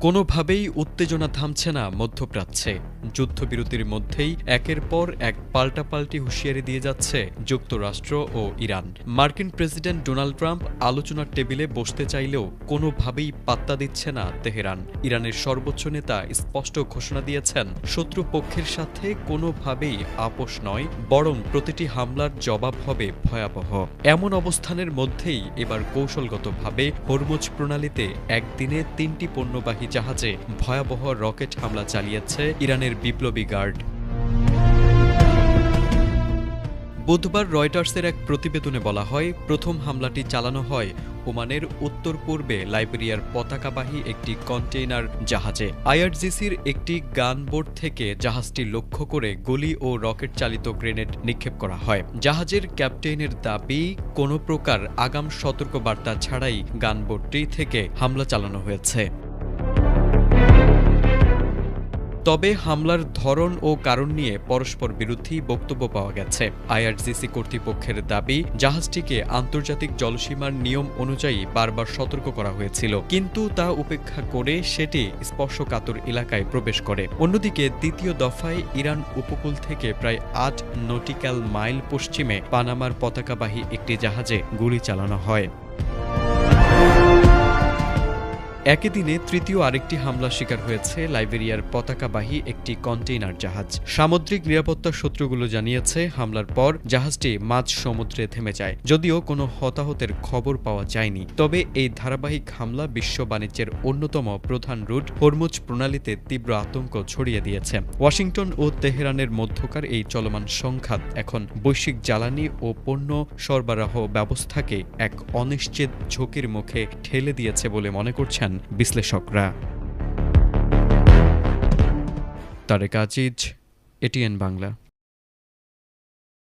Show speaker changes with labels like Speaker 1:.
Speaker 1: কোনোভাবেই উত্তেজনা থামছে না মধ্যপ্রাচ্যে। যুদ্ধবিরতির মধ্যেই একের পর এক পাল্টাপাল্টি হুঁশিয়ারি দিয়ে যাচ্ছে যুক্তরাষ্ট্র ও ইরান। মার্কিন প্রেসিডেন্ট ডোনাল্ড ট্রাম্প আলোচনার টেবিলে বসতে চাইলেও কোনোভাবেই পাত্তা দিচ্ছে না তেহরান। ইরানের সর্বোচ্চ নেতা স্পষ্ট ঘোষণা দিয়েছেন, শত্রুপক্ষের সাথে কোনোভাবেই আপোষ নয়, বরং প্রতিটি হামলার জবাব হবে ভয়াবহ। এমন অবস্থানের মধ্যেই এবার কৌশলগতভাবে হরমুজ প্রণালীতে একদিনে 3টি পণ্যবাহী জাহাজে ভয়াবহ রকেট হামলা চালিয়েছে ইরানের বিপ্লবী গার্ড। বুধবার রয়টার্সের এক প্রতিবেদনে বলা হয়, প্রথম হামলাটি চালানো হয় ওমানের উত্তর পূর্বে লাইবেরিয়ার পতাকাবাহী একটি কন্টেইনার জাহাজে। আইআরজিসির একটি গানবোট থেকে জাহাজটি লক্ষ্য করে গুলি ও রকেট চালিত গ্রেনেড নিক্ষেপ করা হয়। জাহাজের ক্যাপ্টেনের দাবি, কোনো প্রকার আগাম সতর্কবার্তা ছাড়াই গানবোটটি থেকে হামলা চালানো হয়েছে। তবে হামলার ধরন ও কারণ নিয়ে পরস্পর বিরোধী বক্তব্য পাওয়া গেছে। আইআরজিসি কর্তৃপক্ষের দাবি, জাহাজটিকে আন্তর্জাতিক জলসীমার নিয়ম অনুযায়ী বারবার সতর্ক করা হয়েছিল, কিন্তু তা উপেক্ষা করে সেটি স্পর্শকাতর এলাকায় প্রবেশ করে। অন্যদিকে দ্বিতীয় দফায় ইরান উপকূল থেকে প্রায় 8 নটিক্যাল মাইল পশ্চিমে পানামার পতাকাবাহী একটি জাহাজে গুলি চালানো হয়। একই দিনে তৃতীয় আরেকটি হামলার শিকার হয়েছে লাইবেরিয়ার পতাকাবাহী একটি কন্টেইনার জাহাজ। সামুদ্রিক নিরাপত্তা সূত্রগুলো জানিয়েছে, হামলার পর জাহাজটি মাঝ সমুদ্রে থেমে যায়, যদিও কোনো হতাহতের খবর পাওয়া যায়নি। তবে এই ধারাবাহিক হামলা বিশ্ব বাণিজ্যের অন্যতম প্রধান রুট হরমুজ প্রণালীতে তীব্র আতঙ্ক ছড়িয়ে দিয়েছে। ওয়াশিংটন ও তেহরানের মধ্যকার এই চলমান সংঘাত এখন বৈশ্বিক জ্বালানি ও পণ্য সরবরাহ ব্যবস্থাকে এক অনিশ্চিত ঝুঁকির মুখে ঠেলে দিয়েছে বলে মনে করছেন বিশ্লেষকরা। তারেক আজিজ, এটিএন বাংলা।